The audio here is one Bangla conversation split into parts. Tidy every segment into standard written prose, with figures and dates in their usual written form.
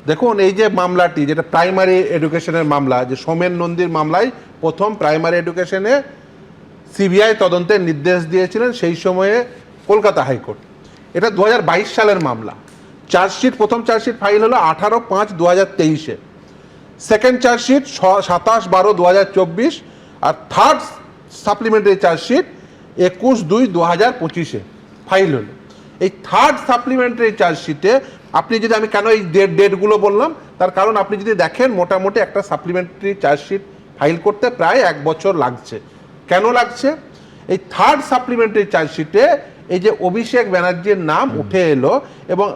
দেখুন এই যে মামলাটি, যেটা প্রাইমারি এডুকেশনের মামলা, যে সোমেন নন্দীর মামলায় প্রথম প্রাইমারি এডুকেশনে সিবিআই তদন্তের নির্দেশ দিয়েছিলেন সেই সময়ে কলকাতা হাইকোর্ট। এটা 2022 সালের মামলা। চার্জশিট, প্রথম চার্জশিট ফাইল হলো 18/5/2023-এ, সেকেন্ড চার্জশিট 27/12/2024, আর থার্ড সাপ্লিমেন্টারি চার্জশিট 21/2/2025-এ ফাইল হলো। এই থার্ড সাপ্লিমেন্টারি চার্জশিটে আপনি যদি, আমি কেন এই ডেটগুলো বললাম, তার কারণ আপনি যদি দেখেন মোটামুটি একটা সাপ্লিমেন্টারি চার্জশিট ফাইল করতে প্রায় 1 বছর লাগছে। কেন লাগছে? এই থার্ড সাপ্লিমেন্টারি চার্জশিটে এই যে অভিষেক ব্যানার্জির নাম উঠে এলো এবং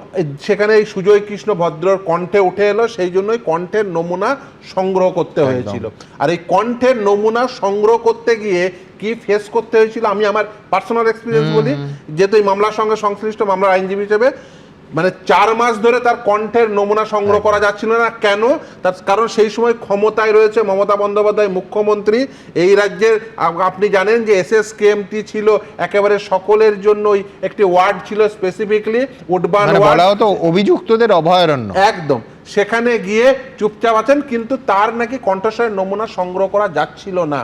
সেখানে এই সুজয় কৃষ্ণ ভদ্রর কণ্ঠে উঠে এলো, সেই জন্যই কণ্ঠের নমুনা সংগ্রহ করতে হয়েছিল। আর এই কণ্ঠের নমুনা সংগ্রহ করতে গিয়ে কি ফেস করতে হয়েছিল, আমি আমার পার্সোনাল এক্সপিরিয়েন্স বলি, যেহেতু এই মামলার সঙ্গে সংশ্লিষ্ট, মামলার আইনজীবী হিসেবে, মানে 4 মাস ধরে তার কণ্ঠের নমুনা সংগ্রহ করা যাচ্ছিল না। কেন? তার কারণ সেই সময় ক্ষমতায় রয়েছে মমতা বন্দ্যোপাধ্যায় মুখ্যমন্ত্রী। এই রাজ্যের আপনি জানেন যে SSKMT ছিল একেবারে সকলের জন্যই একটি ওয়ার্ড ছিল, স্পেসিফিকলি উডবান ওয়ার্ড, তো অভিযুক্তদের অভয়ারণ্য একদম। সেখানে গিয়ে চুপচাপ আছেন, কিন্তু তার নাকি কণ্ঠস্বরের নমুনা সংগ্রহ করা যাচ্ছিল না।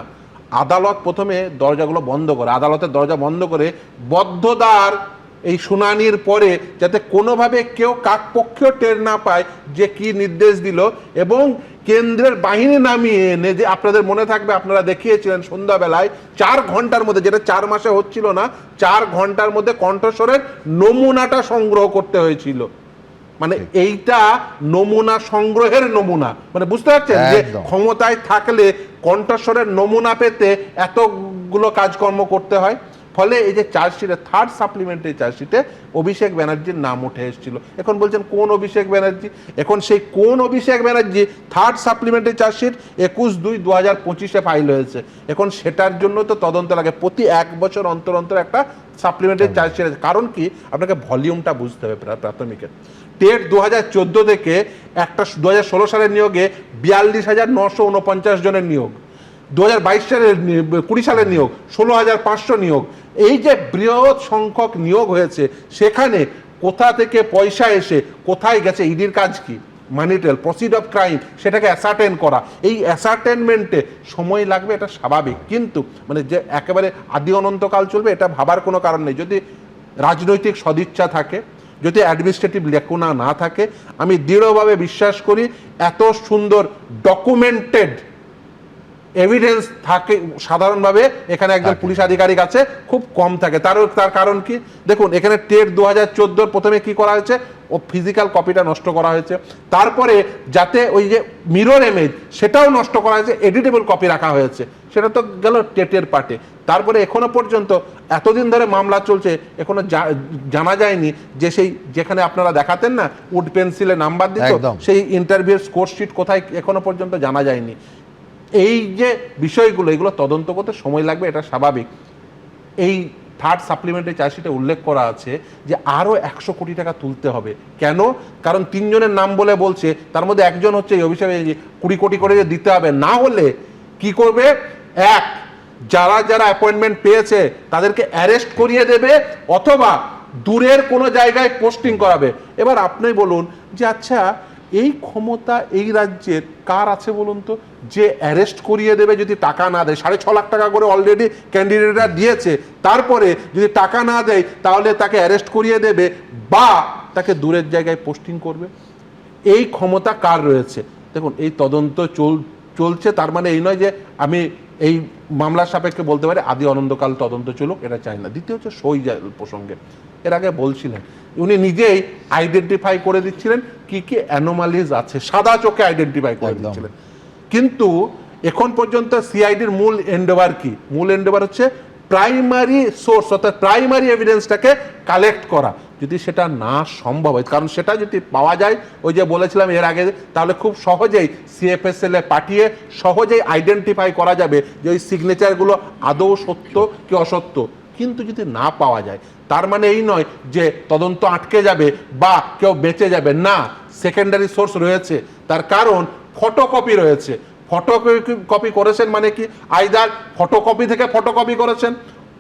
আদালত প্রথমে দরজাগুলো বন্ধ করে, আদালতের দরজা বন্ধ করে বদ্ধদ্বার এই শুনানির পরে, যাতে কোনোভাবে কেউ কাকপক্ষেও টের না পায় যে কি নির্দেশ দিল, এবং কেন্দ্রের বাহিনী নামিয়ে এনে, যে আপনাদের মনে থাকবে আপনারা দেখিয়েছিলেন সন্ধ্যাবেলায় 4 ঘন্টার মধ্যে, যেটা 4 মাসে হচ্ছিল না, 4 ঘন্টার মধ্যে কণ্ঠস্বরের নমুনাটা সংগ্রহ করতে হয়েছিল। মানে এইটা নমুনা সংগ্রহের নমুনা, মানে বুঝতে পারছেন যে ক্ষমতায় থাকলে কণ্ঠস্বরের নমুনা পেতে এতগুলো কাজকর্ম করতে হয়। ফলে এই যে চার্জশিটে, থার্ড সাপ্লিমেন্টারি চার্জশিটে অভিষেক ব্যানার্জির নাম উঠে এসেছিল। এখন বলছেন কোন অভিষেক ব্যানার্জি? এখন সেই কোন Abhishek Banerjee third supplementary chargesheet 21/2/2025-এ ফাইল হয়েছে। এখন সেটার জন্য তো তদন্ত লাগে, প্রতি 1 বছর অন্তর অন্তর একটা সাপ্লিমেন্টারি চার্জশিট আছে। কারণ কি, আপনাকে ভলিউমটা বুঝতে হবে। প্রাথমিকের টেট 2014 থেকে একটা 2016 সালের নিয়োগে 42,949 জনের নিয়োগ, 2022 সালের 20 সালের নিয়োগ 16,500 নিয়োগ। এই যে বৃহৎ সংখ্যক নিয়োগ হয়েছে, সেখানে কোথা থেকে পয়সা এসে কোথায় গেছে, ইডির কাজ কি? মানি ট্রেল, প্রসিড অফ ক্রাইম, সেটাকে অ্যাসার্টেন করা। এই অ্যাসার্টেনমেন্টে সময় লাগবে, এটা স্বাভাবিক, কিন্তু মানে যে একেবারে আদি অনন্তকাল চলবে এটা ভাবার কোনো কারণ নেই। যদি রাজনৈতিক সদিচ্ছা থাকে, যদি অ্যাডমিনিস্ট্রেটিভ লেকুনা না থাকে, আমি দৃঢ়ভাবে বিশ্বাস করি এত সুন্দর ডকুমেন্টেড এভিডেন্স থাকে সাধারণভাবে এখানে একজন পুলিশ আধিকারিক আছে খুব কম থাকে। তার কারণ কি, দেখুন এখানে টেট 2014 প্রথমে কি করা হয়েছে, ও ফিজিক্যাল কপিটা নষ্ট করা হয়েছে, তারপরে যাতে ওই যে মিরর ইমেজ সেটাও নষ্ট করা হয়েছে, এডিটেবল কপি রাখা হয়েছে, সেটা তো গেল টেটের পার্টে। তারপরে এখনো পর্যন্ত এতদিন ধরে মামলা চলছে, এখনো জানা যায়নি যে সেই যেখানে আপনারা দেখাতেন না উড পেন্সিলে নাম্বার দিত, সেই ইন্টারভিউর স্কোর শিট কোথায়, এখনো পর্যন্ত জানা যায়নি। এই যে বিষয়গুলো, এগুলো তদন্ত করতে সময় লাগবে, এটা স্বাভাবিক। এই থার্ড সাপ্লিমেন্টারি চার্জশিটে উল্লেখ করা আছে যে আরও 100 কোটি টাকা তুলতে হবে। কেন? কারণ 3 জনের নাম বলে বলছে, তার মধ্যে একজন হচ্ছে এই অভিষেক, 20 কোটি করে যে দিতে হবে, না হলে কি করবে, এক, যারা যারা অ্যাপয়েন্টমেন্ট পেয়েছে তাদেরকে অ্যারেস্ট করিয়ে দেবে, অথবা দূরের কোনো জায়গায় পোস্টিং করাবে। এবার আপনি বলুন যে আচ্ছা, এই ক্ষমতা এই রাজ্যের কার আছে বলুন তো, যে অ্যারেস্ট করিয়ে দেবে যদি টাকা না দেয়? 6.5 লাখ টাকা করে অলরেডি ক্যান্ডিডেটরা দিয়েছে, তারপরে যদি টাকা না দেয় তাহলে তাকে অ্যারেস্ট করিয়ে দেবে বা তাকে দূরের জায়গায় পোস্টিং করবে। এই ক্ষমতা কার রয়েছে? দেখুন এই তদন্ত চলছে, তার মানে এই নয় যে আমি এই মামলার সাপেক্ষে বলতে পারি আদি অনন্তকাল তদন্ত চলুক, এটা চাই না। দ্বিতীয় হচ্ছে সই প্রসঙ্গে, এর আগে বলছিলেন উনি নিজেই আইডেন্টিফাই করে দিচ্ছিলেন কি কি অ্যানোমালিজ আছে, সাদা চোখে আইডেন্টিফাই করে দিচ্ছিলেন। কিন্তু এখন পর্যন্ত সিআইডির মূল এন্ডেভার কি? মূল এন্ডেভার হচ্ছে প্রাইমারি সোর্স, অর্থাৎ প্রাইমারি এভিডেন্সটাকে কালেক্ট করা। যদি সেটা না সম্ভব হয়, কারণ সেটা যদি পাওয়া যায়, ওই যে বলেছিলাম এর আগে, তাহলে খুব সহজেই CFSL এ পাঠিয়ে সহজেই আইডেন্টিফাই করা যাবে যে ওই সিগনেচারগুলো আদৌ সত্য কি অসত্য। কিন্তু যদি না পাওয়া যায়, তার মানে এই নয় যে তদন্ত আটকে যাবে বা কেউ বেঁচে যাবে না। সেকেন্ডারি সোর্স রয়েছে, তার কারণ ফটোকপি রয়েছে। ফটোকপি করেছেন মানে কি, আইদার ফটোকপি থেকে ফটোকপি করেছেন,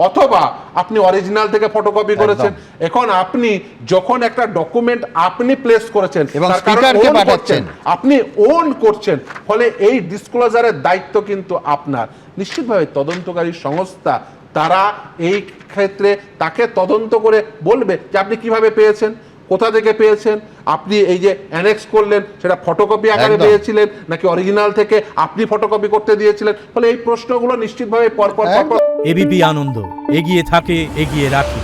অথবা আপনি অরিজিনাল থেকে ফটোকপি করেছেন। এখন আপনি যখন একটা ডকুমেন্ট আপনি প্লেস করেছেন এবং তার কারণ স্পিকারকে own পাঠাচ্ছেন। করছেন, আপনি ওন করছেন, ফলে এই ডিসক্লোজারের দায়িত্ব কিন্তু আপনার। নিশ্চিতভাবে তদন্তকারী সংস্থা তারা এই ক্ষেত্রে তাকে তদন্ত করে বলবে যে আপনি কিভাবে পেয়েছেন, কোথা থেকে পেয়েছেন, আপনি এই যে অ্যানেক্স করলেন সেটা ফটোকপি আকারে একদম। পেয়েছিলেন নাকি অরিজিনাল থেকে আপনি ফটোকপি করতে দিয়েছিলেন। ফলে এই প্রশ্নগুলো নিশ্চিতভাবে পরপর এবিপি আনন্দ, এগিয়ে থাকে, এগিয়ে রাখে।